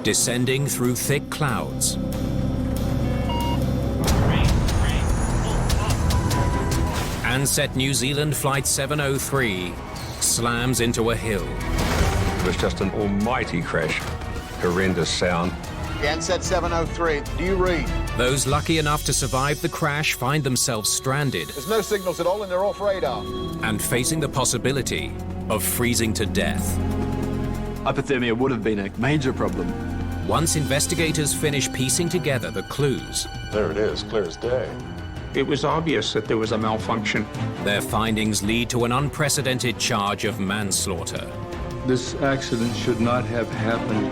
descending through thick clouds. Ansett New Zealand Flight 703 slams into a hill. It was just an almighty crash. Horrendous sound. Ansett 703, do you read? Those lucky enough to survive the crash find themselves stranded There's no signals at all and they're off radar. and facing the possibility of freezing to death. Hypothermia would have been a major problem. Once investigators finish piecing together the clues, There it is, clear as day. It was obvious that there was a malfunction. their findings lead to an unprecedented charge of manslaughter. This accident should not have happened.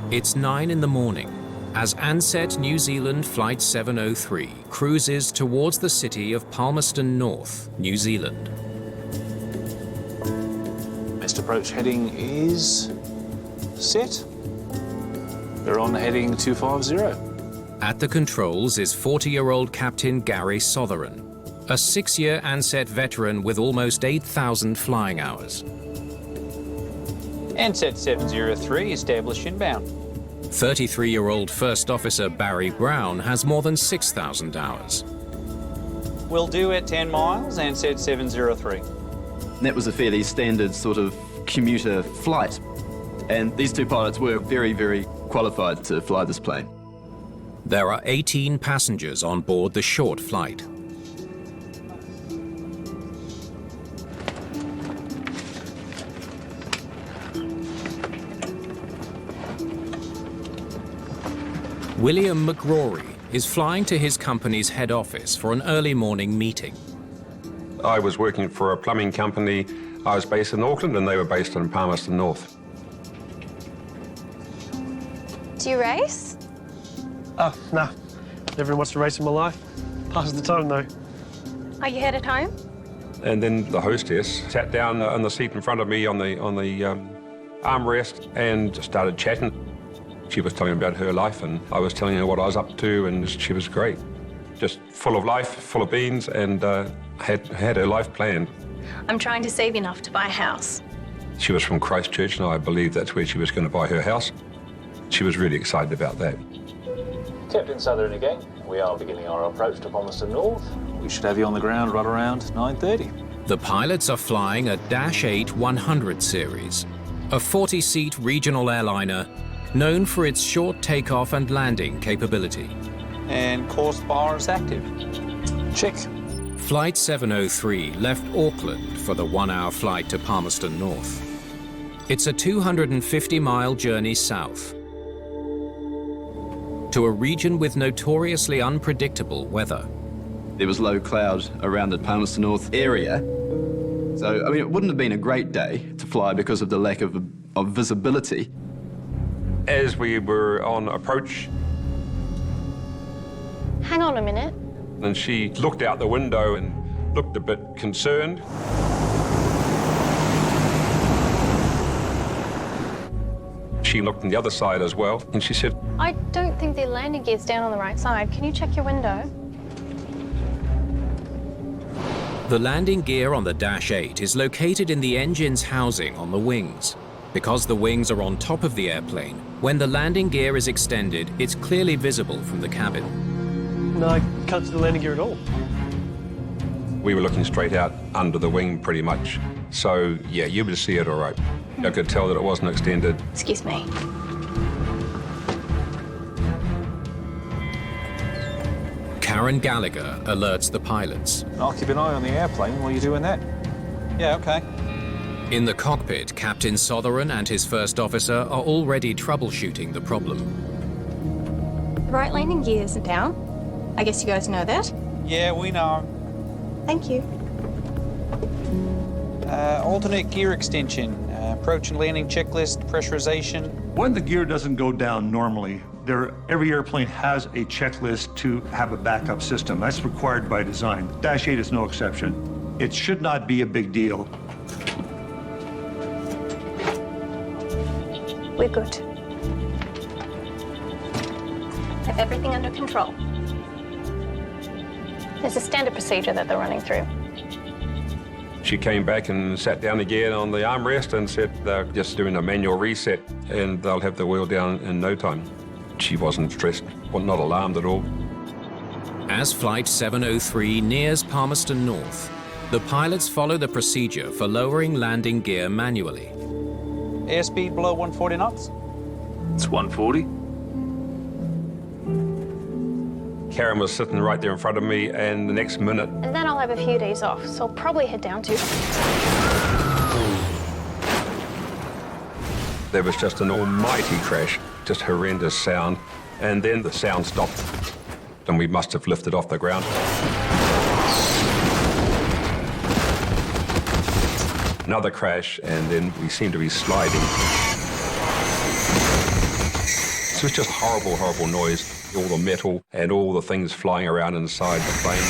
It's 9 in the morning as Ansett New Zealand Flight 703 cruises towards the city of Palmerston North, New Zealand. Best approach heading is set. They're on heading 250. At the controls is 40-year-old Captain Gary Sotheran, a 6-year Ansett veteran with almost 8,000 flying hours. Ansett 703, established inbound. 33-year-old First Officer Barry Brown has more than 6,000 hours. Will do at 10 miles, Ansett 703. That was a fairly standard sort of commuter flight. And these two pilots were very, very qualified to fly this plane. There are 18 passengers on board the short flight. William McGrory is flying to his company's head office for an early morning meeting. I was working for a plumbing company. I was based in Auckland and they were based in Palmerston North. Do you race? Oh, no. Never watched a race in my life. Passes the time, though. Are you headed home? And then the hostess sat down on the seat in front of me on the armrest and started chatting. She was telling me about her life and I was telling her what I was up to, and she was great. Just full of life, full of beans, and had her life planned. I'm trying to save enough to buy a house. She was from Christchurch and I believe that's where she was going to buy her house. She was really excited about that. Captain Southern again. We are beginning our approach to Palmerston North. We should have you on the ground right around 9:30. The pilots are flying a Dash 8 100 series, a 40-seat regional airliner known for its short takeoff and landing capability. And course bar is active. Check. Flight 703 left Auckland for the 1-hour flight to Palmerston North. It's a 250-mile journey south to a region with notoriously unpredictable weather. There was low cloud around the Palmerston North area. So, I mean, it wouldn't have been a great day to fly because of the lack of visibility. As we were on approach, Hang on a minute. and she looked out the window and looked a bit concerned. She looked on the other side as well, and she said, I don't think the landing gear's down on the right side. Can you check your window? The landing gear on the Dash 8 is located in the engine's housing on the wings. Because the wings are on top of the airplane, when the landing gear is extended, it's clearly visible from the cabin. No, I can't see the landing gear at all. we were looking straight out under the wing pretty much. So, yeah, you would see it all right. I could tell that it wasn't extended. Excuse me. Karen Gallagher alerts the pilots. I'll keep an eye on the airplane while you're doing that. Yeah, okay. In the cockpit, Captain Sotheran and his first officer are already troubleshooting the problem. The right landing gear isn't down. I guess you guys know that. Yeah, we know. Thank you. Alternate gear extension, approach and landing checklist, pressurization. When the gear doesn't go down normally, Every airplane has a checklist to have a backup system. That's required by design. Dash 8 is no exception. It should not be a big deal. We're good. Have everything under control. There's a standard procedure that they're running through. She came back and sat down again on the armrest and said they're just doing a manual reset and they'll have the wheel down in no time. She wasn't stressed, well, not alarmed at all. As Flight 703 nears Palmerston North, the pilots follow the procedure for lowering landing gear manually. Airspeed below 140 knots? It's 140. Karen was sitting right there in front of me, and the next minute... And then I'll have a few days off, so I'll probably head down to... There was just an almighty crash, just horrendous sound, and then the sound stopped, and we must have lifted off the ground. Another crash, and then we seemed to be sliding. It was just horrible, horrible noise. All the metal and all the things flying around inside the plane.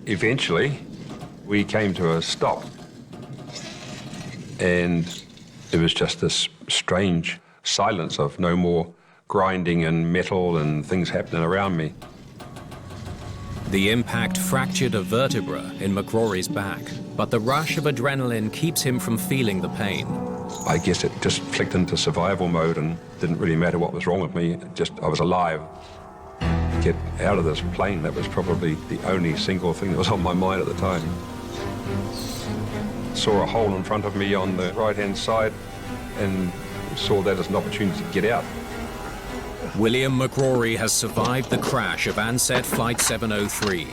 Eventually, we came to a stop. And it was just this strange silence of no more grinding and metal and things happening around me. The impact fractured a vertebra in McCrory's back, but the rush of adrenaline keeps him from feeling the pain. I guess it just flicked into survival mode and didn't really matter what was wrong with me. I was alive. Get out of this plane, that was probably the only single thing that was on my mind at the time. Saw a hole in front of me on the right-hand side and saw that as an opportunity to get out. William McCrory has survived the crash of Ansett Flight 703,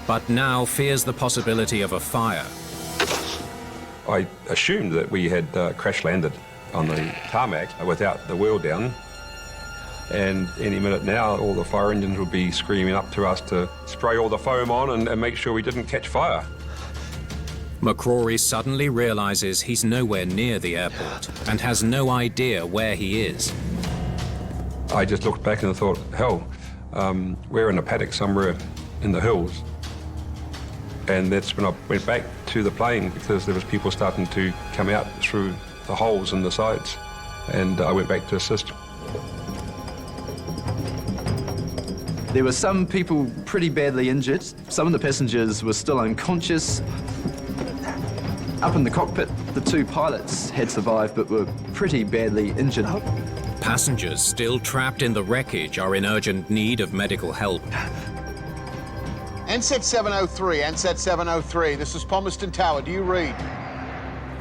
but now fears the possibility of a fire. I assumed that we had crash landed on the tarmac without the wheel down, and any minute now all the fire engines would be screaming up to us to spray all the foam on and make sure we didn't catch fire. McCrory suddenly realizes he's nowhere near the airport and has no idea where he is. I just looked back and thought, hell, we're in a paddock somewhere in the hills. And that's when I went back to the plane because there was people starting to come out through the holes in the sides. And I went back to assist. There were some people pretty badly injured. Some of the passengers were still unconscious. Up in the cockpit, the two pilots had survived but were pretty badly injured. Passengers still trapped in the wreckage are in urgent need of medical help. Ansett 703, Ansett 703. This is Palmerston Tower. Do you read?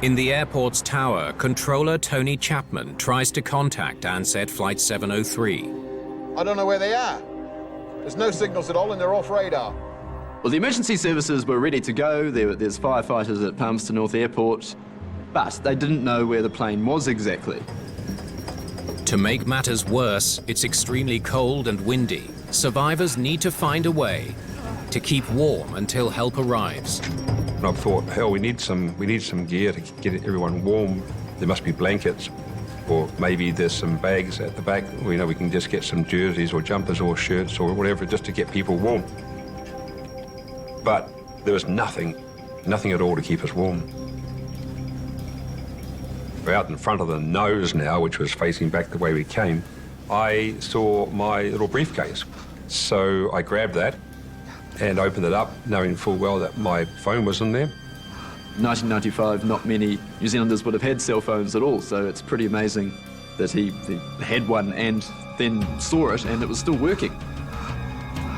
In the airport's tower, controller Tony Chapman tries to contact Ansett Flight 703. I don't know where they are. There's no signals at all and they're off radar. Well, the emergency services were ready to go. There's firefighters at Palmerston North Airport, but they didn't know where the plane was exactly. To make matters worse, it's extremely cold and windy. Survivors need to find a way to keep warm until help arrives. And I thought, hell, we need some gear to get everyone warm. There must be blankets, or maybe there's some bags at the back. We know we can just get some jerseys or jumpers or shirts or whatever just to get people warm. But there was nothing at all to keep us warm. We're out in front of the nose now, which was facing back the way we came. I saw my little briefcase. So I grabbed that and opened it up, knowing full well that my phone was in there. 1995, not many New Zealanders would have had cell phones at all, so it's pretty amazing that he had one and then saw it and it was still working.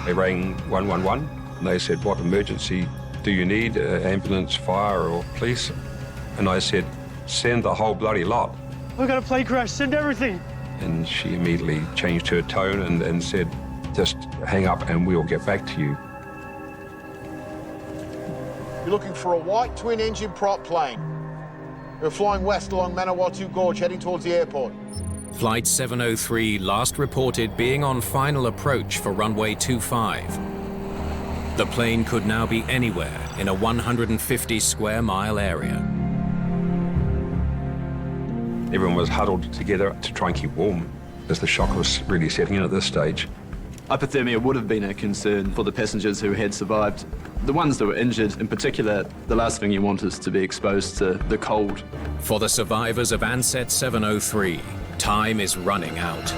They rang 111 and they said, what emergency do you need? Ambulance, fire or police? And I said, send the whole bloody lot. We've got a plane crash, send everything. And she immediately changed her tone and said, just hang up and we'll get back to you. You're looking for a white twin-engine prop plane. You're flying west along Manawatu Gorge, heading towards the airport. Flight 703 last reported being on final approach for runway 25. The plane could now be anywhere in a 150 square mile area. Everyone was huddled together to try and keep warm, as the shock was really setting in at this stage. Hypothermia would have been a concern for the passengers who had survived. The ones that were injured, in particular, the last thing you want is to be exposed to the cold. For the survivors of Ansett 703, time is running out.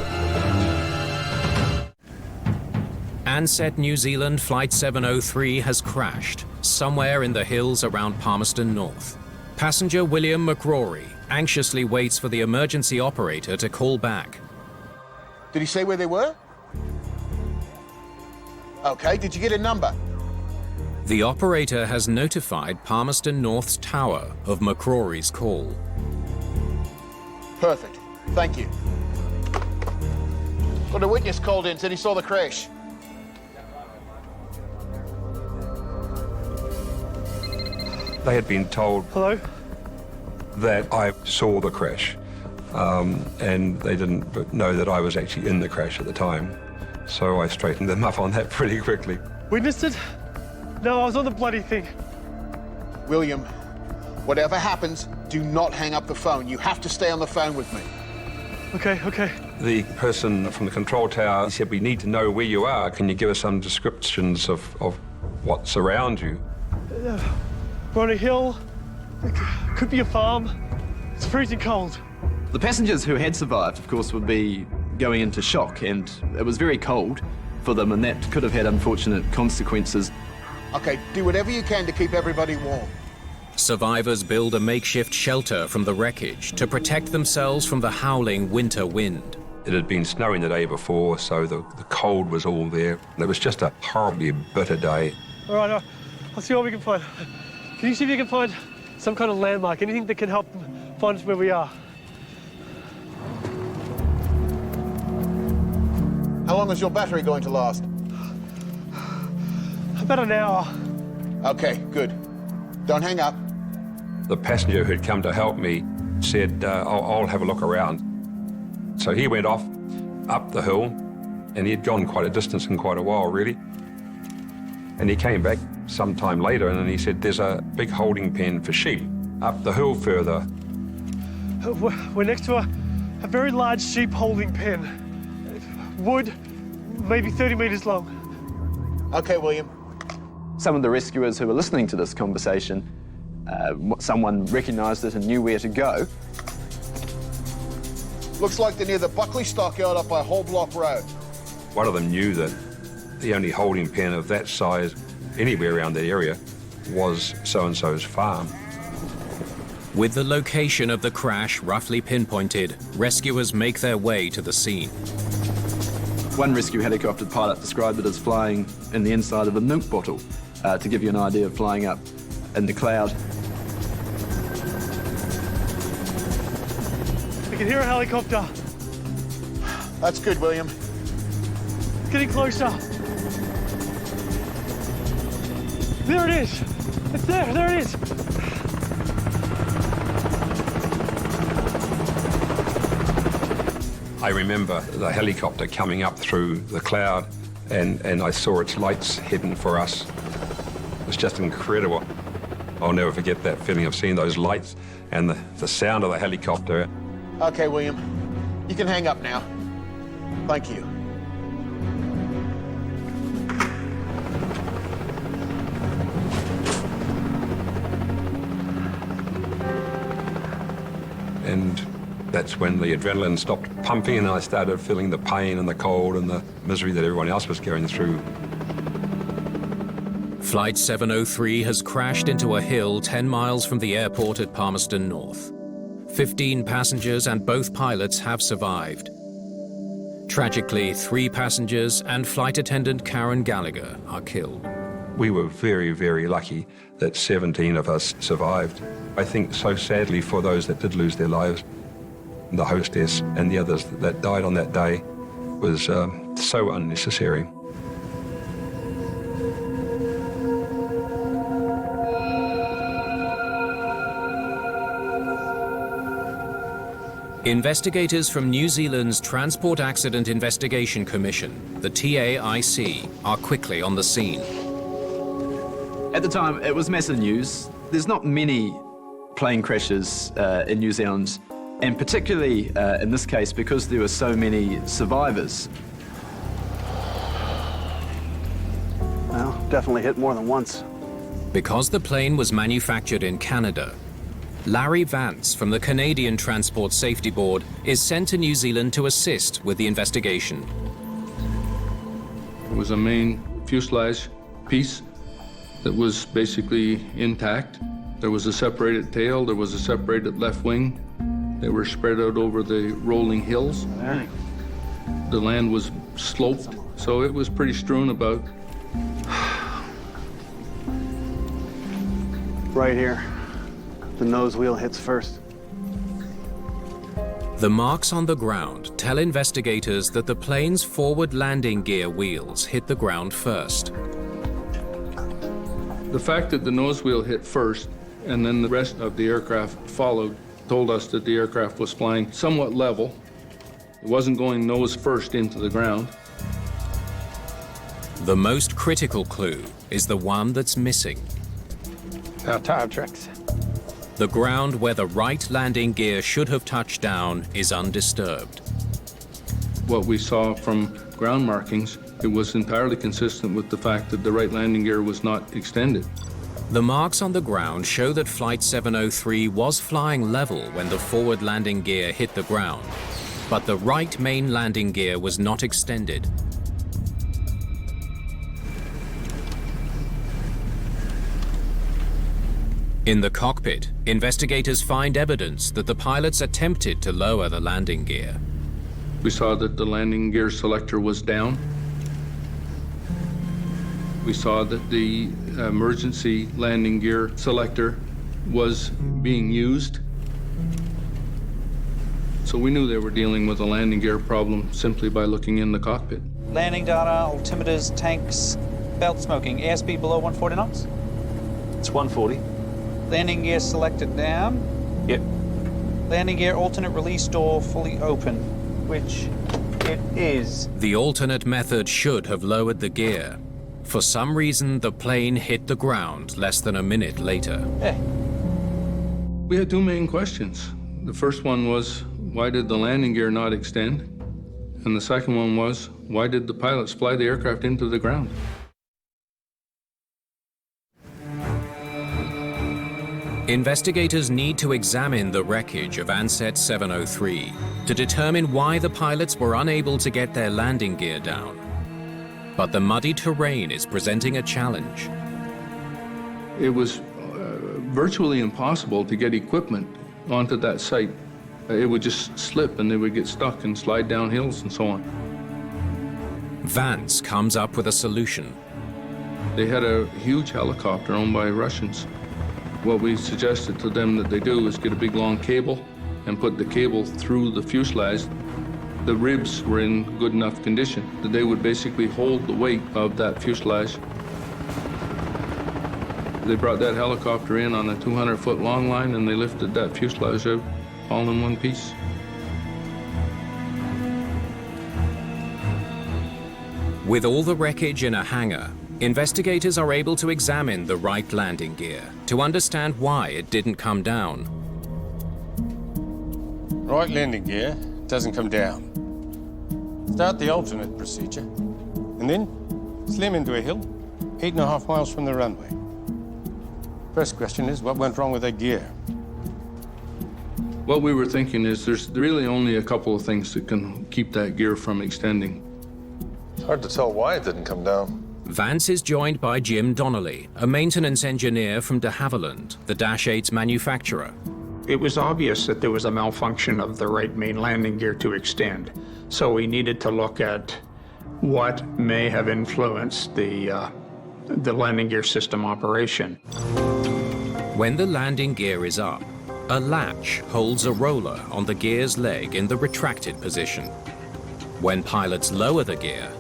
Ansett New Zealand Flight 703 has crashed somewhere in the hills around Palmerston North. Passenger William McCrory anxiously waits for the emergency operator to call back. Did he say where they were? Okay, did you get a number? The operator has notified Palmerston North's tower of McCrory's call. Perfect. Thank you. Got a witness called in, said he saw the crash. They had been told Hello? that I saw the crash, and they didn't know that I was actually in the crash at the time. So I straightened them up on that pretty quickly. Witnessed it? No, I was on the bloody thing. William, whatever happens, do not hang up the phone. You have to stay on the phone with me. Okay, okay. The person from the control tower said, we need to know where you are. Can you give us some descriptions of what's around you? We're on a hill. It could be a farm. It's freezing cold. The passengers who had survived, of course, would be going into shock, and it was very cold for them, and that could have had unfortunate consequences. Okay, do whatever you can to keep everybody warm. Survivors build a makeshift shelter from the wreckage to protect themselves from the howling winter wind. It had been snowing the day before, so the cold was all there. It was just a horribly bitter day. All right, I'll see what we can find. Can you see if you can find some kind of landmark, anything that can help find us where we are? How long is your battery going to last? About an hour. Okay, good. Don't hang up. The passenger who'd come to help me said, I'll have a look around. So he went off up the hill, and he'd gone quite a distance and quite a while, really. And he came back sometime later, and he said, there's a big holding pen for sheep up the hill further. We're next to a very large sheep holding pen. Wood, maybe 30 metres long. Okay, William. Some of the rescuers who were listening to this conversation, someone recognised it and knew where to go. Looks like they're near the Buckley stockyard up by Whole Block Road. One of them knew that the only holding pen of that size anywhere around that area was so-and-so's farm. With the location of the crash roughly pinpointed, rescuers make their way to the scene. One rescue helicopter pilot described it as flying in the inside of a milk bottle, to give you an idea of flying up in the cloud. I can hear a helicopter. That's good, William. It's getting closer. There it is. It's there it is. I remember the helicopter coming up through the cloud, and I saw its lights heading for us. It was just incredible. I'll never forget that feeling of seeing those lights and the sound of the helicopter. Okay, William. You can hang up now. Thank you. And that's when the adrenaline stopped pumping, and I started feeling the pain and the cold and the misery that everyone else was going through. Flight 703 has crashed into a hill 10 miles from the airport at Palmerston North. 15 passengers and both pilots have survived. Tragically, 3 passengers and flight attendant Karen Gallagher are killed. We were very, very lucky that 17 of us survived. I think so sadly for those that did lose their lives. The hostess and the others that died on that day was so unnecessary. Investigators from New Zealand's Transport Accident Investigation Commission, the TAIC, are quickly on the scene. At the time, it was massive news. There's not many plane crashes in New Zealand And particularly in this case, because there were so many survivors. Well, definitely hit more than once. Because the plane was manufactured in Canada, Larry Vance from the Canadian Transport Safety Board is sent to New Zealand to assist with the investigation. It was a main fuselage piece that was basically intact. There was a separated tail, there was a separated left wing. They were spread out over the rolling hills. The land was sloped, so it was pretty strewn about. Right here. The nose wheel hits first. The marks on the ground tell investigators that the plane's forward landing gear wheels hit the ground first. The fact that the nose wheel hit first and then the rest of the aircraft followed told us that the aircraft was flying somewhat level. It wasn't going nose first into the ground. The most critical clue is the one that's missing. Our tire tracks. The ground where the right landing gear should have touched down is undisturbed. What we saw from ground markings, it was entirely consistent with the fact that the right landing gear was not extended. The marks on the ground show that Flight 703 was flying level when the forward landing gear hit the ground, but the right main landing gear was not extended. In the cockpit, investigators find evidence that the pilots attempted to lower the landing gear. We saw that the landing gear selector was down. We saw that the emergency landing gear selector was being used. So we knew they were dealing with a landing gear problem simply by looking in the cockpit. Landing data, altimeters, tanks, belt smoking, airspeed below 140 knots? It's 140. Landing gear selected down? Yep. Landing gear alternate release door fully open, which it is. The alternate method should have lowered the gear. For some reason, the plane hit the ground less than a minute later. Hey. We had two main questions. The first one was, why did the landing gear not extend? And the second one was, why did the pilots fly the aircraft into the ground? Investigators need to examine the wreckage of Ansett 703 to determine why the pilots were unable to get their landing gear down. But the muddy terrain is presenting a challenge. It was virtually impossible to get equipment onto that site. It would just slip and they would get stuck and slide down hills and so on. Vance comes up with a solution. They had a huge helicopter owned by Russians. What we suggested to them that they do is get a big long cable and put the cable through the fuselage. The ribs were in good enough condition that they would basically hold the weight of that fuselage. They brought that helicopter in on a 200-foot long line and they lifted that fuselage out all in one piece. With all the wreckage in a hangar, investigators are able to examine the right landing gear to understand why it didn't come down. Right landing gear doesn't come down. Start the alternate procedure, and then slam into a hill 8.5 miles from the runway. First question is, what went wrong with that gear? What we were thinking is there's really only a couple of things that can keep that gear from extending. It's hard to tell why it didn't come down. Vance is joined by Jim Donnelly, a maintenance engineer from de Havilland, the Dash 8's manufacturer. It was obvious that there was a malfunction of the right main landing gear to extend. So we needed to look at what may have influenced the landing gear system operation. When the landing gear is up, a latch holds a roller on the gear's leg in the retracted position. When pilots lower the gear,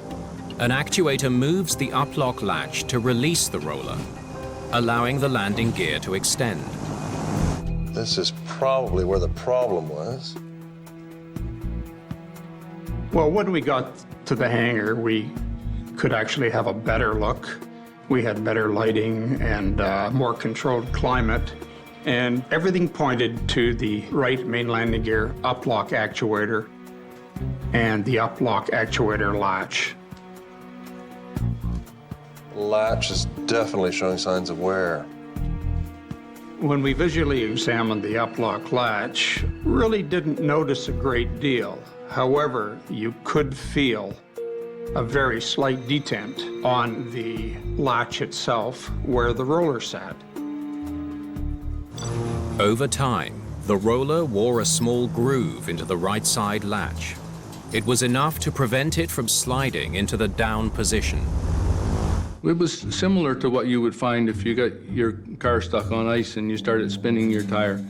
an actuator moves the uplock latch to release the roller, allowing the landing gear to extend. This is probably where the problem was. Well, when we got to the hangar, we could actually have a better look. We had better lighting and more controlled climate. And everything pointed to the right main landing gear up-lock actuator and the up-lock actuator latch. Latch is definitely showing signs of wear. When we visually examined the up-lock latch, really didn't notice a great deal. However, you could feel a very slight detent on the latch itself where the roller sat. Over time, the roller wore a small groove into the right side latch. It was enough to prevent it from sliding into the down position. It was similar to what you would find if you got your car stuck on ice and you started spinning your tire.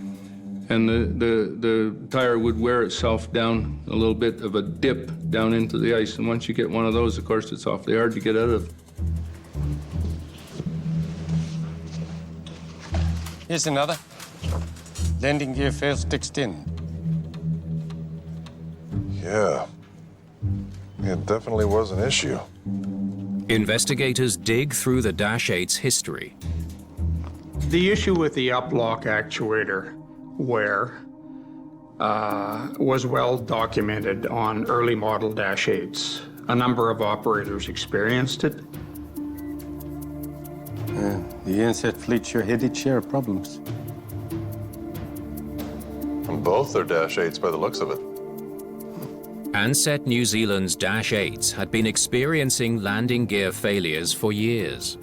And the tire would wear itself down a little bit of a dip down into the ice. And once you get one of those, of course, it's awfully hard to get out of. Here's another. Landing gear fails to extend. Yeah. It definitely was an issue. Investigators dig through the Dash 8's history. The issue with the up-lock actuator wear was well documented on early model Dash 8s. A number of operators experienced it. The Ansett fleet sure had its share of problems. And both are Dash 8s by the looks of it. Ansett New Zealand's Dash 8s had been experiencing landing gear failures for years.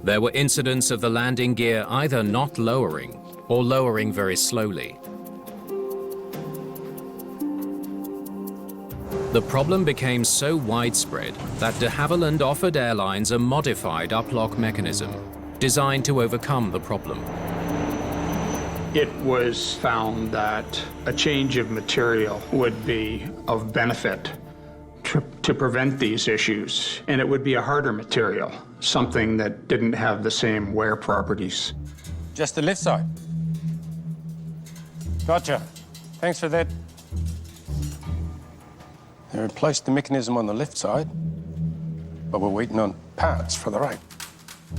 There were incidents of the landing gear either not lowering or lowering very slowly. The problem became so widespread that de Havilland offered airlines a modified up-lock mechanism designed to overcome the problem. It was found that a change of material would be of benefit to prevent these issues, and it would be a harder material, something that didn't have the same wear properties. Just the left side. Gotcha. Thanks for that. They replaced the mechanism on the left side, but we're waiting on parts for the right.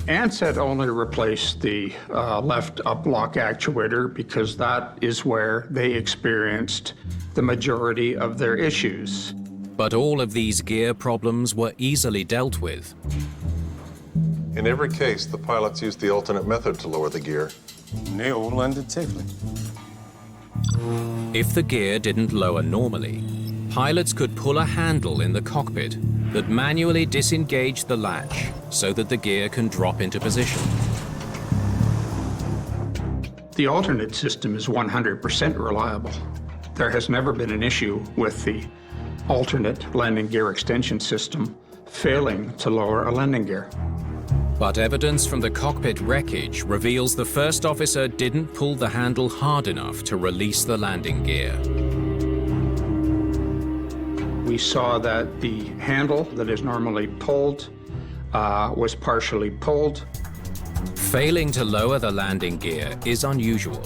Ansett only replaced the left up-lock actuator because that is where they experienced the majority of their issues. But all of these gear problems were easily dealt with. In every case, the pilots used the alternate method to lower the gear. And they all landed safely. If the gear didn't lower normally, pilots could pull a handle in the cockpit that manually disengaged the latch so that the gear can drop into position. The alternate system is 100% reliable. There has never been an issue with the alternate landing gear extension system failing to lower a landing gear. But evidence from the cockpit wreckage reveals the first officer didn't pull the handle hard enough to release the landing gear. We saw that the handle that is normally pulled was partially pulled. Failing to lower the landing gear is unusual,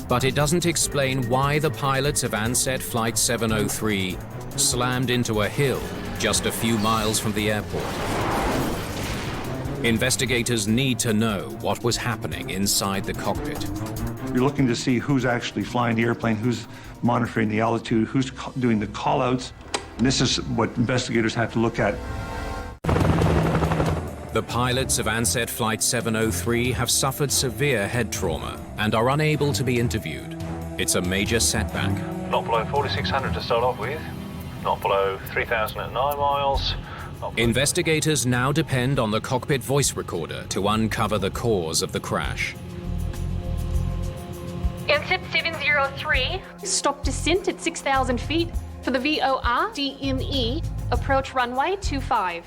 but it doesn't explain why the pilots of Ansett Flight 703 slammed into a hill just a few miles from the airport. Investigators need to know what was happening inside the cockpit. You're looking to see who's actually flying the airplane, who's monitoring the altitude, who's doing the call-outs. And this is what investigators have to look at. The pilots of Ansett Flight 703 have suffered severe head trauma and are unable to be interviewed. It's a major setback. Not below 4,600 to start off with. Not below 3,009 miles. Investigators now depend on the cockpit voice recorder to uncover the cause of the crash. Ansett 703, stop descent at 6,000 feet for the VOR DME, approach runway 25.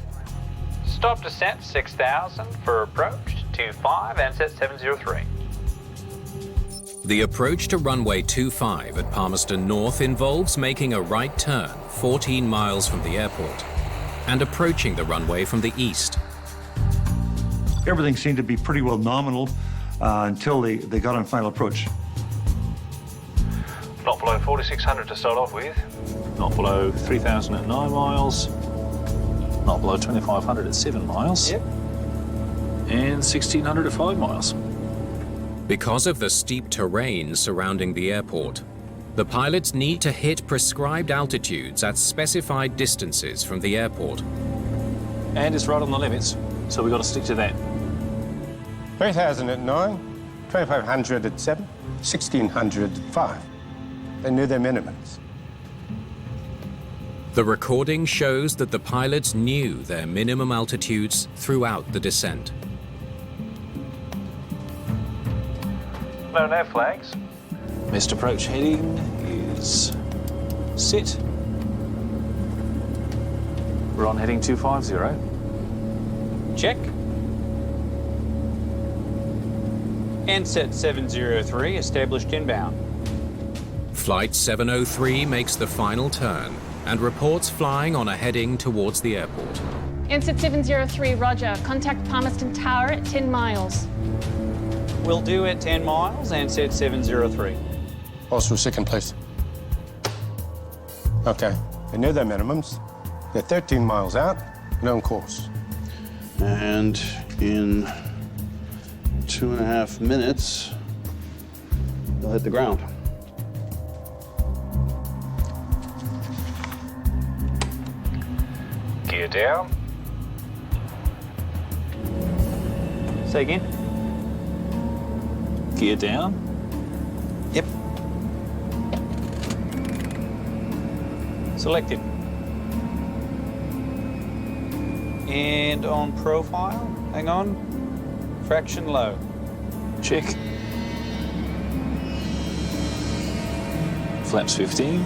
Stop descent 6,000 for approach 25, Ansett 703. The approach to runway 25 at Palmerston North involves making a right turn 14 miles from the airport and approaching the runway from the east. Everything seemed to be pretty well nominal until they got on final approach. Not below 4,600 to start off with. Not below 3,009 miles. Not below 2,500 at 7 miles. Yep. And 1,600 at 5 miles. Because of the steep terrain surrounding the airport, the pilots need to hit prescribed altitudes at specified distances from the airport. And it's right on the limits, so we've got to stick to that. 3,000 at 9, 2,500 at 7, 1,600 at 5. They knew their minimums. The recording shows that the pilots knew their minimum altitudes throughout the descent. No flags. Missed approach heading is sit. We're on heading 250. Check. Ansett 703 established inbound. Flight 703 makes the final turn and reports flying on a heading towards the airport. Ansett 703, roger. Contact Palmerston Tower at 10 miles. Will do at 10 miles, Ansett 703. Also second place. Okay, they knew their minimums. They're 13 miles out and on course. And in 2.5 minutes, they'll hit the ground. Gear down. Say again. Gear down. Yep. Selected. And on profile, hang on, fraction low. Check. Flaps 15.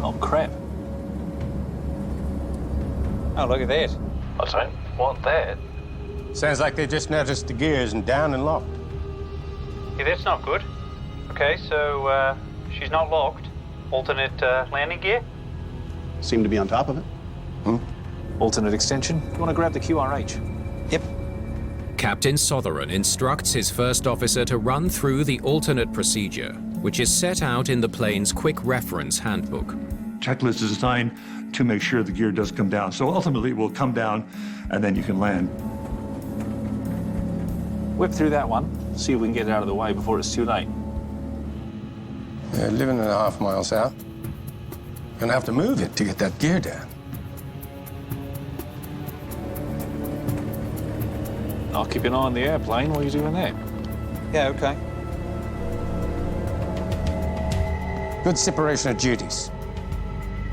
Oh, crap. Oh, look at that. I don't want that. Sounds like they just noticed the gears and down and locked. Yeah, that's not good. Okay, so she's not locked. Alternate landing gear? Seem to be on top of it. Alternate extension. You want to grab the QRH? Yep. Captain Sotheran instructs his first officer to run through the alternate procedure, which is set out in the plane's quick reference handbook. Checklist is designed to make sure the gear does come down. So ultimately it will come down and then you can land. Whip through that one, see if we can get it out of the way before it's too late. 11.5 miles out. Gonna have to move it to get that gear down. I'll keep an eye on the airplane while you're doing that. Yeah, okay. Good separation of duties.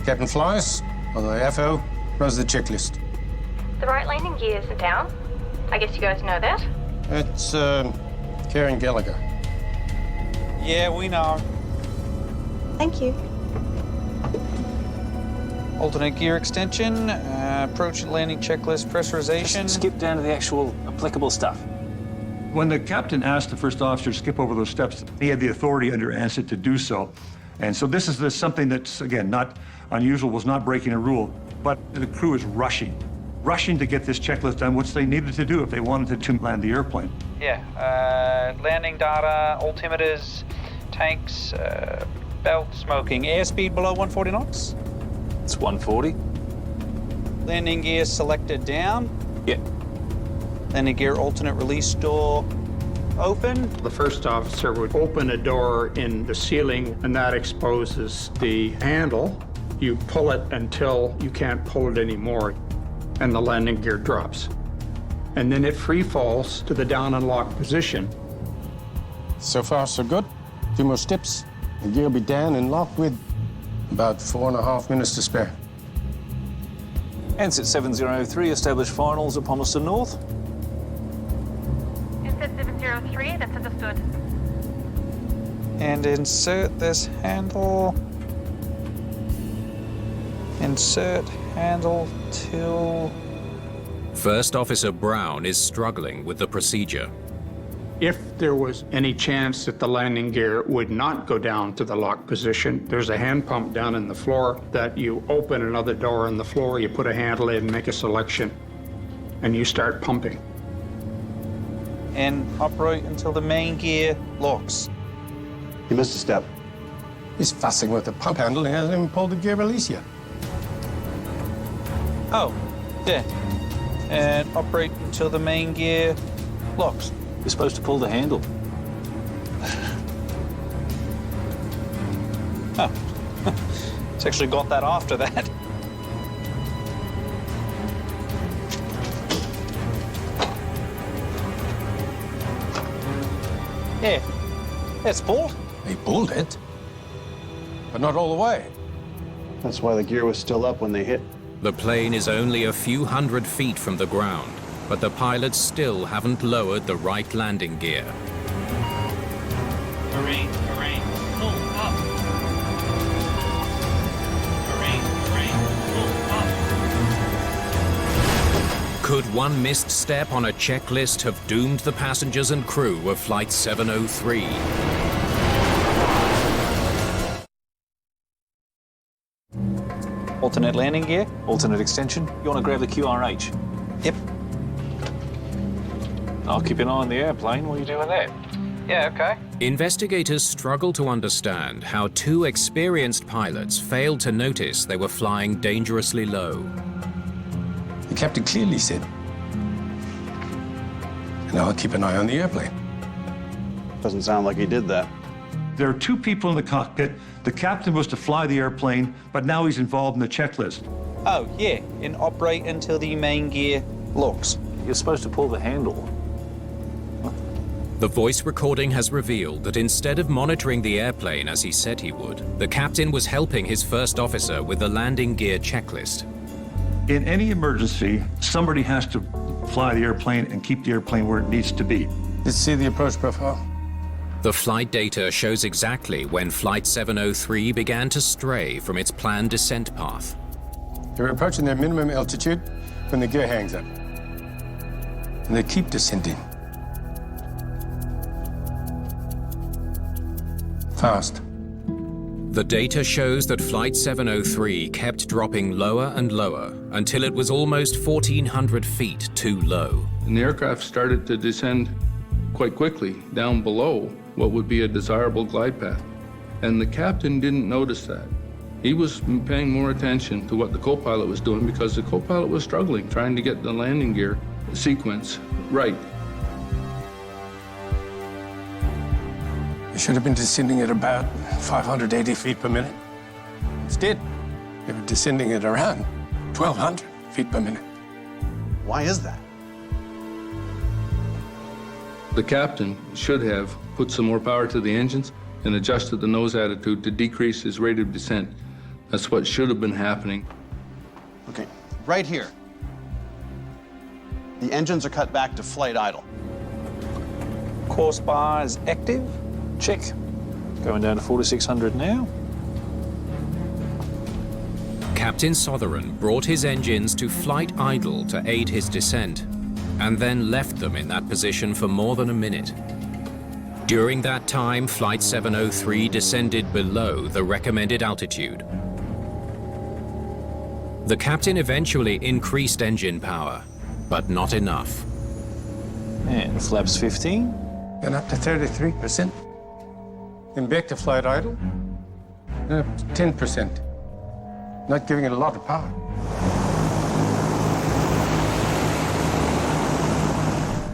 Captain flies, on the FO, runs the checklist. The right landing gears are down. I guess you guys know that. It's Karen Gallagher. Yeah, we know. Thank you. Alternate gear extension, approach and landing checklist pressurization. Skip down to the actual applicable stuff. When the captain asked the first officer to skip over those steps, he had the authority under Ansett to do so. And so this is something that's, again, not unusual, was not breaking a rule, but the crew is rushing to get this checklist done, which they needed to do if they wanted to land the airplane. Yeah, landing data, altimeters, tanks, belt, smoking, airspeed below 140 knots? It's 140. Landing gear selected down. Yep. Landing gear alternate release door open. The first officer would open a door in the ceiling, and that exposes the handle. You pull it until you can't pull it anymore, and the landing gear drops. And then it free falls to the down and lock position. So far, so good. 2 more steps. The gear will be down and locked with about 4.5 minutes to spare. Ansett 703, established finals at Palmerston North. Ansett 703, that's understood. And insert this handle. Insert handle till... First Officer Brown is struggling with the procedure. If there was any chance that the landing gear would not go down to the lock position, there's a hand pump down in the floor that you open another door in the floor, you put a handle in, make a selection, and you start pumping. And operate until the main gear locks. You missed a step. He's fussing with the pump handle. He hasn't even pulled the gear release yet. Oh, yeah. And operate until the main gear locks. You're supposed to pull the handle. Oh, it's actually got that after that. Yeah, it's pulled. He pulled it, but not all the way. That's why the gear was still up when they hit. The plane is only a few hundred feet from the ground, but the pilots still haven't lowered the right landing gear. Marine, pull up. Marine, pull up. Could one missed step on a checklist have doomed the passengers and crew of Flight 703? Alternate landing gear, alternate extension. You want to grab the QRH? Yep. I'll keep an eye on the airplane while you're doing that. Yeah, okay. Investigators struggle to understand how two experienced pilots failed to notice they were flying dangerously low. The captain clearly said, and I'll keep an eye on the airplane. Doesn't sound like he did that. There are two people in the cockpit. The captain was to fly the airplane, but now he's involved in the checklist. Oh, yeah, and operate until the main gear locks. You're supposed to pull the handle. The voice recording has revealed that instead of monitoring the airplane as he said he would, the captain was helping his first officer with the landing gear checklist. In any emergency, somebody has to fly the airplane and keep the airplane where it needs to be. Let's see the approach profile. The flight data shows exactly when Flight 703 began to stray from its planned descent path. They're approaching their minimum altitude when the gear hangs up. And they keep descending. Fast. The data shows that Flight 703 kept dropping lower and lower until it was almost 1,400 feet too low. And the aircraft started to descend quite quickly down below what would be a desirable glide path. And the captain didn't notice that. He was paying more attention to what the co-pilot was doing because the co-pilot was struggling, trying to get the landing gear sequence right. They should have been descending at about 580 feet per minute. Instead, they were descending at around 1,200 feet per minute. Why is that? The captain should have put some more power to the engines and adjusted the nose attitude to decrease his rate of descent. That's what should have been happening. Okay, right here. The engines are cut back to flight idle. Course bar is active. Check. Going down to 4,600 now. Captain Sotheran brought his engines to flight idle to aid his descent, and then left them in that position for more than a minute. During that time, Flight 703 descended below the recommended altitude. The captain eventually increased engine power, but not enough. And flaps 15. And up to 33%. Then back to flight idle. And up to 10%. Not giving it a lot of power.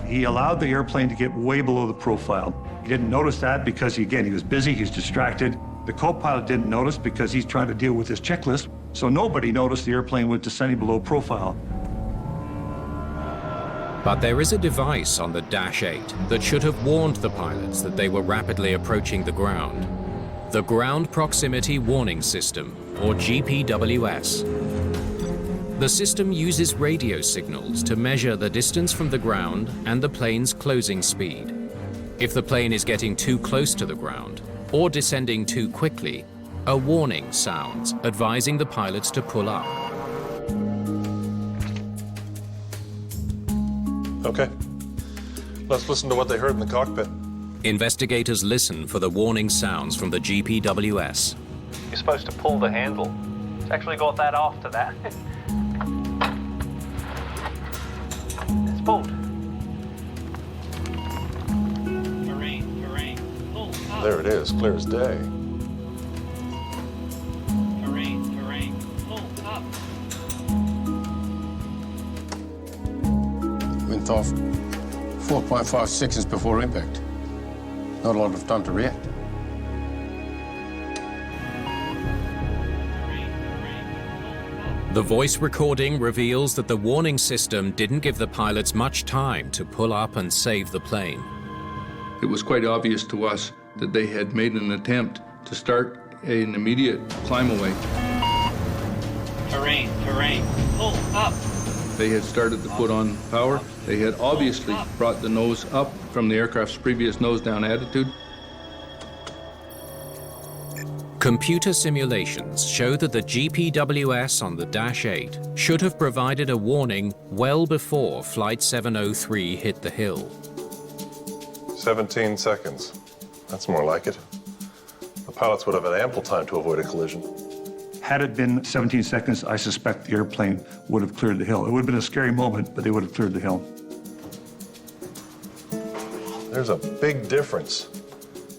He allowed the airplane to get way below the profile. He didn't notice that because, again, he was busy, he's distracted. The co-pilot didn't notice because he's trying to deal with his checklist. So nobody noticed the airplane was descending below profile. But there is a device on the Dash 8 that should have warned the pilots that they were rapidly approaching the ground. The Ground Proximity Warning System, or GPWS. The system uses radio signals to measure the distance from the ground and the plane's closing speed. If the plane is getting too close to the ground or descending too quickly, a warning sounds advising the pilots to pull up. Okay. Let's listen to what they heard in the cockpit. Investigators listen for the warning sounds from the GPWS. You're supposed to pull the handle. It's actually got that after that. It's pulled. Marine, pull up. There it is, clear as day. Marine, pull up. Went off 4.5 seconds before impact. Not a lot of time to react. The voice recording reveals that the warning system didn't give the pilots much time to pull up and save the plane. It was quite obvious to us that they had made an attempt to start an immediate climb away. Terrain, pull up. They had started to put on power. They had obviously brought the nose up from the aircraft's previous nose-down attitude. Computer simulations show that the GPWS on the Dash 8 should have provided a warning well before Flight 703 hit the hill. 17 seconds. That's more like it. The pilots would have had ample time to avoid a collision. Had it been 17 seconds, I suspect the airplane would have cleared the hill. It would have been a scary moment, but they would have cleared the hill. There's a big difference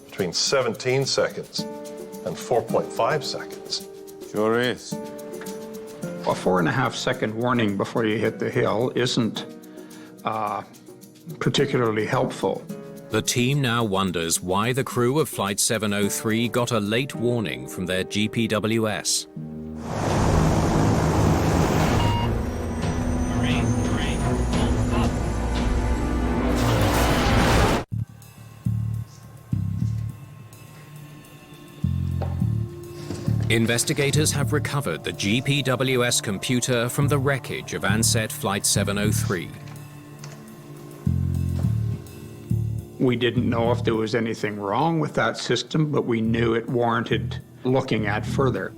between 17 seconds and 4.5 seconds. Sure is. A 4.5-second warning before you hit the hill isn't particularly helpful. The team now wonders why the crew of Flight 703 got a late warning from their GPWS. Investigators have recovered the GPWS computer from the wreckage of Ansett Flight 703. We didn't know if there was anything wrong with that system, but we knew it warranted looking at further.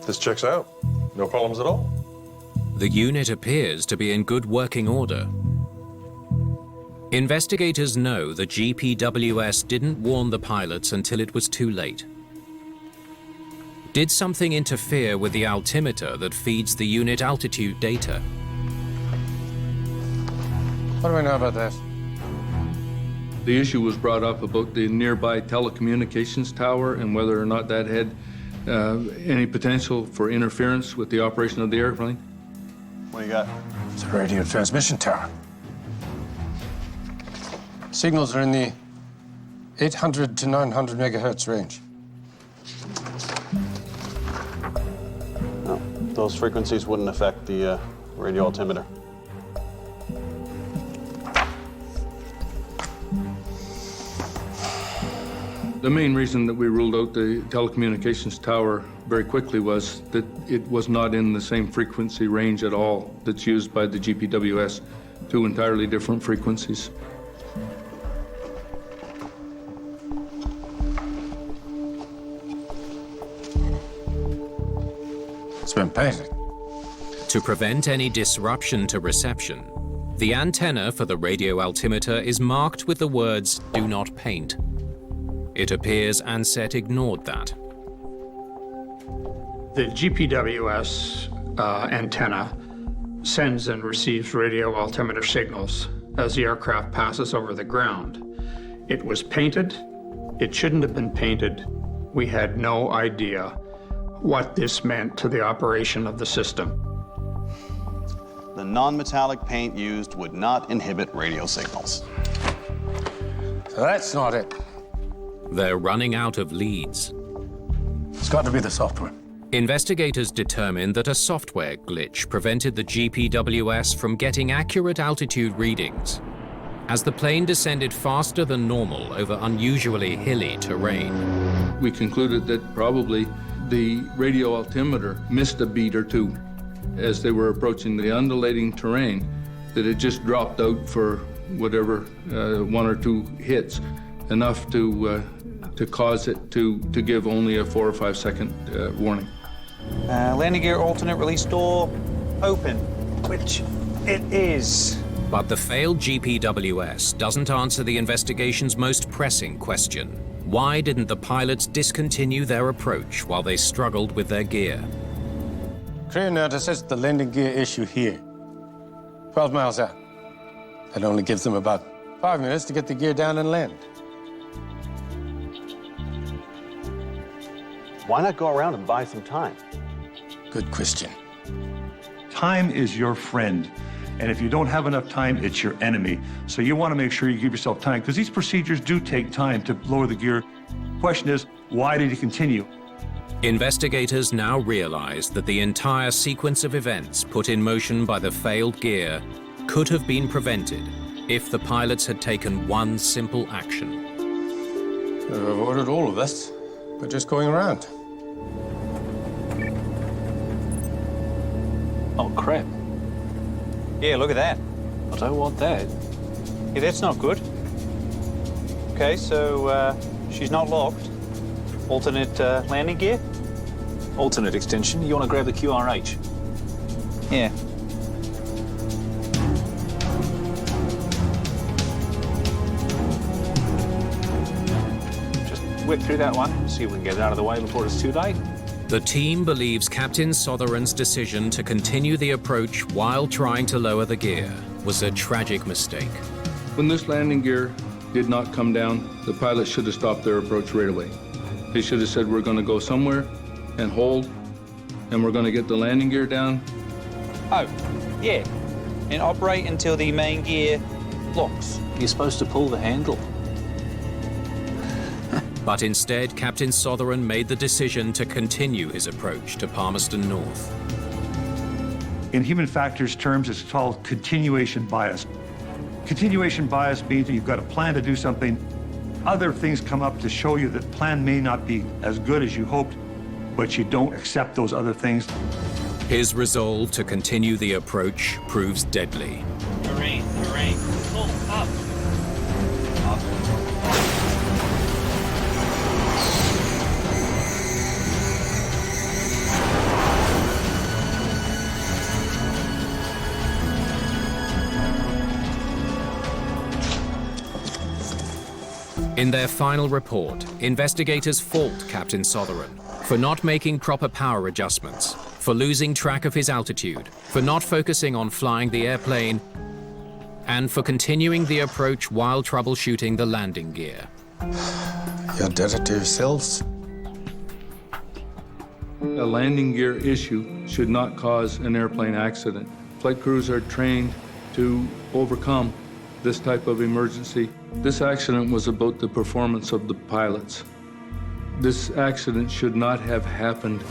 This checks out. No problems at all. The unit appears to be in good working order. Investigators know the GPWS didn't warn the pilots until it was too late. Did something interfere with the altimeter that feeds the unit altitude data? What do we know about that? The issue was brought up about the nearby telecommunications tower and whether or not that had any potential for interference with the operation of the airplane. What do you got? It's a radio transmission tower. Signals are in the 800 to 900 megahertz range. No, those frequencies wouldn't affect the radio altimeter. The main reason that we ruled out the telecommunications tower very quickly was that it was not in the same frequency range at all that's used by the GPWS, two entirely different frequencies. It's been painted. To prevent any disruption to reception, the antenna for the radio altimeter is marked with the words "Do not paint." It appears Ansett ignored that. The GPWS antenna sends and receives radio altimeter signals as the aircraft passes over the ground. It was painted. It shouldn't have been painted. We had no idea what this meant to the operation of the system. The non-metallic paint used would not inhibit radio signals. So that's not it. They're running out of leads. It's got to be the software. Investigators determined that a software glitch prevented the GPWS from getting accurate altitude readings. As the plane descended faster than normal over unusually hilly terrain, We concluded that probably the radio altimeter missed a beat or two as they were approaching the undulating terrain, that it just dropped out for whatever, one or two hits, enough to cause it to give only a 4 or 5 second warning. Landing gear alternate release door open, which it is. but the failed GPWS doesn't answer the investigation's most pressing question. Why didn't the pilots discontinue their approach while they struggled with their gear? Crew notices the landing gear issue here. 12 miles out. That only gives them about 5 minutes to get the gear down and land. Why not go around and buy some time? Good question. Time is your friend. And if you don't have enough time, it's your enemy. So you want to make sure you give yourself time, because these procedures do take time to lower the gear. Question is, why did he continue? Investigators now realize that the entire sequence of events put in motion by the failed gear could have been prevented if the pilots had taken one simple action. Could have avoided all of this by just going around. Oh, crap. Yeah, look at that. I don't want that. Yeah, that's not good. Okay, so she's not locked. Alternate landing gear? Alternate extension. You want to grab the QRH? Yeah. Just whip through that one, see if we can get it out of the way before it's too late. The team believes Captain Sotheran's decision to continue the approach while trying to lower the gear was a tragic mistake. When this landing gear did not come down, the pilot should have stopped their approach right away. They should have said, we're going to go somewhere and hold, and we're going to get the landing gear down. Oh, yeah. And operate until the main gear locks. You're supposed to pull the handle. But instead, Captain Sotheran made the decision to continue his approach to Palmerston North. In human factors terms, it's called continuation bias. Continuation bias means that you've got a plan to do something. Other things come up to show you that the plan may not be as good as you hoped, but you don't accept those other things. His resolve to continue the approach proves deadly. Marine, pull up. In their final report, investigators fault Captain Sotheran for not making proper power adjustments, for losing track of his altitude, for not focusing on flying the airplane, and for continuing the approach while troubleshooting the landing gear. You did it to yourselves. A landing gear issue should not cause an airplane accident. Flight crews are trained to overcome this type of emergency. This accident was about the performance of the pilots. This accident should not have happened.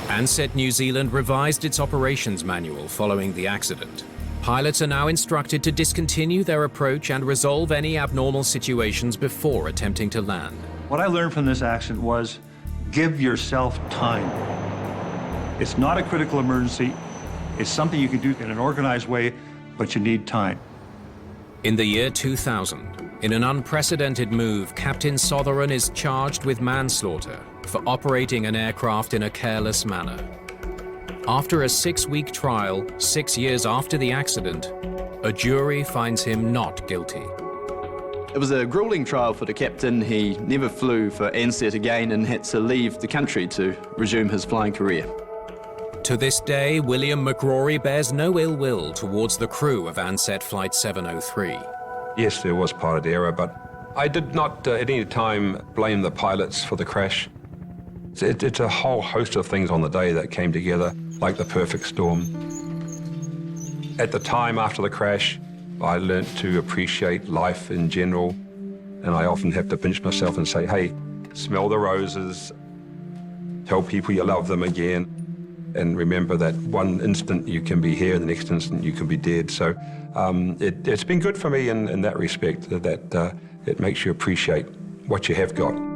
Ansett New Zealand revised its operations manual following the accident. Pilots are now instructed to discontinue their approach and resolve any abnormal situations before attempting to land. What I learned from this accident was give yourself time. It's not a critical emergency. It's something you can do in an organized way, but you need time. In the year 2000, in an unprecedented move, Captain Sotheran is charged with manslaughter for operating an aircraft in a careless manner. After a 6-week trial, 6 years after the accident, a jury finds him not guilty. It was a grueling trial for the captain. He never flew for Ansett again and had to leave the country to resume his flying career. To this day, William McRory bears no ill will towards the crew of Ansett Flight 703. Yes, there was pilot error, but I did not at any time blame the pilots for the crash. It's a whole host of things on the day that came together, like the perfect storm. At the time after the crash, I learnt to appreciate life in general, and I often have to pinch myself and say, hey, smell the roses, tell people you love them again, and remember that one instant you can be here, the next instant you can be dead. So it's been good for me in that respect, that it makes you appreciate what you have got.